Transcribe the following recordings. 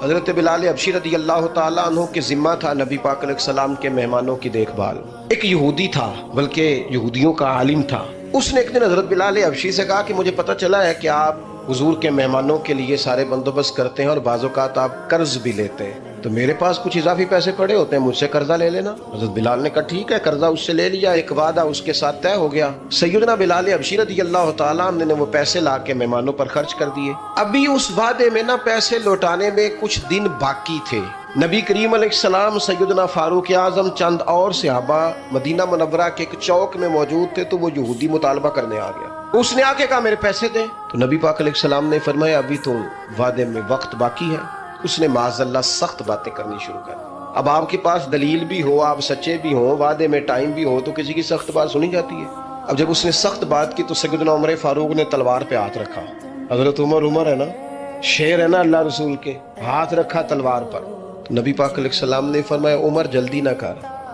حضرت بلال حبشی رضی اللہ تعالیٰ عنہ کے ذمہ تھا نبی پاک علیہ السلام کے مہمانوں کی دیکھ بھال۔ ایک یہودی تھا، بلکہ یہودیوں کا عالم تھا، اس نے ایک دن حضرت بلال حبشی سے کہا کہ مجھے پتہ چلا ہے کہ آپ حضور کے مہمانوں کے لیے سارے بندوبست کرتے ہیں اور بعض اوقات آپ قرض بھی لیتے ہیں، تو میرے پاس کچھ اضافی پیسے پڑے ہوتے ہیں، مجھ سے قرضہ لے لینا۔ حضرت بلال نے کہا ٹھیک ہے، قرضہ اس سے لے لیا، ایک وعدہ اس کے ساتھ طے ہو گیا۔ سیدنا بلال حبشی رضی اللہ تعالیٰ عنہ نے وہ پیسے لا کے مہمانوں پر خرچ کر دیے۔ ابھی اس وعدے میں نا پیسے لوٹانے میں کچھ دن باقی تھے۔ نبی کریم علیہ السلام، سیدنا فاروق اعظم، چند اور صحابہ مدینہ منورہ کے ایک چوک میں موجود تھے، تو وہ یہودی مطالبہ کرنے آ گیا۔ اس نے آ کے کہا میرے پیسے دیں، تو نبی پاک علیہ السلام نے فرمایا ابھی تو وعدے میں وقت باقی ہے۔ اس نے معاذ اللہ سخت باتیں کرنی شروع کر دی۔ اب آپ کے پاس دلیل بھی ہو، آپ سچے بھی ہوں، وعدے میں ٹائم بھی ہو، تو کسی کی سخت بات سنی جاتی ہے۔ اب جب اس نے سخت بات کی تو سیدنا عمر فاروق نے تلوار پہ ہاتھ رکھا۔ حضرت عمر ہے نا، شیر ہے نا اللہ رسول کے، ہاتھ رکھا تلوار پر۔ تو نبی پاک علیہ السلام نے فرمایا عمر جلدی نہ کر۔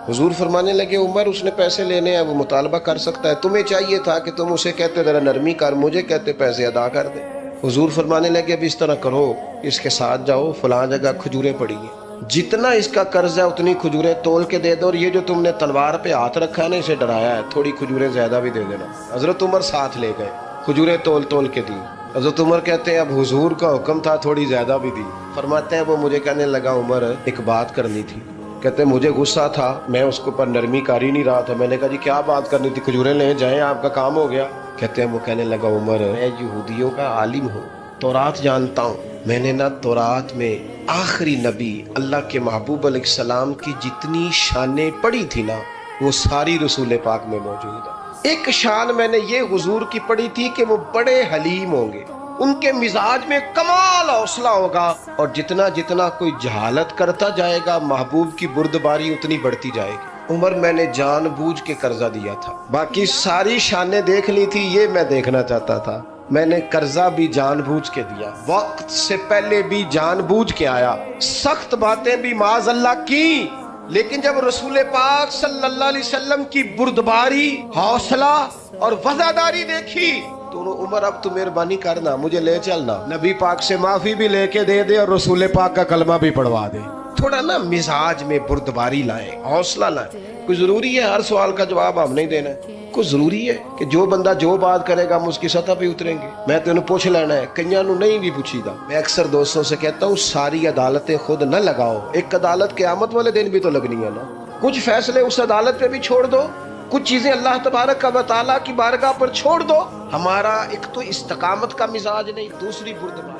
حضور فرمانے لگے عمر اس نے پیسے لینے ہیں، وہ مطالبہ کر سکتا ہے، تمہیں چاہیے تھا کہ تم اسے کہتے ذرا نرمی کر، مجھے کہتے پیسے ادا کر دے۔ حضور فرمانے لگے اب اس طرح کرو، اس کے ساتھ جاؤ، فلاں جگہ کھجوریں پڑی ہیں، جتنا اس کا قرض ہے اتنی کھجوریں تول کے دے دو، اور یہ جو تم نے تلوار پہ ہاتھ رکھا ہے نا، اسے ڈرایا ہے، تھوڑی کھجوریں زیادہ بھی دے دینا۔ حضرت عمر ساتھ لے گئے، کھجوریں تول کے دی۔ حضرت عمر کہتے ہیں اب حضور کا حکم تھا، تھوڑی زیادہ بھی دی۔ فرماتے ہیں وہ مجھے کہنے لگا عمر ایک بات کرنی تھی۔ کہتے ہیں مجھے غصہ تھا، میں اس کے اوپر نرمی کر ہی نہیں رہا تھا، میں نے کہا جی کیا بات کرنی تھی، کھجوریں لے جائیں، آپ کا کام ہو گیا۔ کہتے ہیں وہ کہنے لگا عمر میں یہودیوں کا عالم ہوں، تورات جانتا ہوں، میں نے نا تورات میں آخری نبی اللہ کے محبوب علیہ السلام کی جتنی شانیں پڑھی تھی نا، وہ ساری رسول پاک میں موجود ہے۔ ایک شان میں نے یہ حضور کی پڑھی تھی کہ وہ بڑے حلیم ہوں گے، ان کے مزاج میں کمال حوصلہ ہوگا، اور جتنا جتنا کوئی جہالت کرتا جائے گا محبوب کی بردباری اتنی بڑھتی جائے گی۔ عمر میں نے جان بوجھ کے قرضہ دیا تھا، باقی ساری شانیں دیکھ لی تھی، یہ میں دیکھنا چاہتا تھا، میں نے قرضہ بھی جان بوجھ کے دیا، وقت سے پہلے بھی جان بوجھ کے آیا، سخت باتیں بھی معاذ اللہ کی، لیکن جب رسول پاک صلی اللہ علیہ وسلم کی بردباری، حوصلہ اور وفاداری دیکھی تو عمر اب تو مہربانی کرنا، مجھے لے چلنا، نبی پاک سے معافی بھی لے کے دے دے اور رسول پاک کا کلمہ بھی پڑھوا دے۔ تھوڑا نا مزاج میں بردباری لائیں، حوصلہ لائیں۔ کوئی ضروری ہے ہر سوال کا جواب ہم نہیں دینا ہے، کوئی ضروری ہے کہ جو بندہ جو بات کرے گا ہم اس کی سطح پہ اتریں گے؟ میں تو انہوں پوچھ لینا ہے، کئیاں نو نہیں بھی پوچھی دا۔ میں اکثر دوستوں سے کہتا ہوں ساری عدالتیں خود نہ لگاؤ، ایک عدالت قیامت والے دن بھی تو لگنی ہے نا، کچھ فیصلے اس عدالت پہ بھی چھوڑ دو، کچھ چیزیں اللہ تبارک و تعالیٰ کی بارگاہ پر چھوڑ دو۔ ہمارا ایک تو استقامت کا مزاج نہیں، دوسری بردباری۔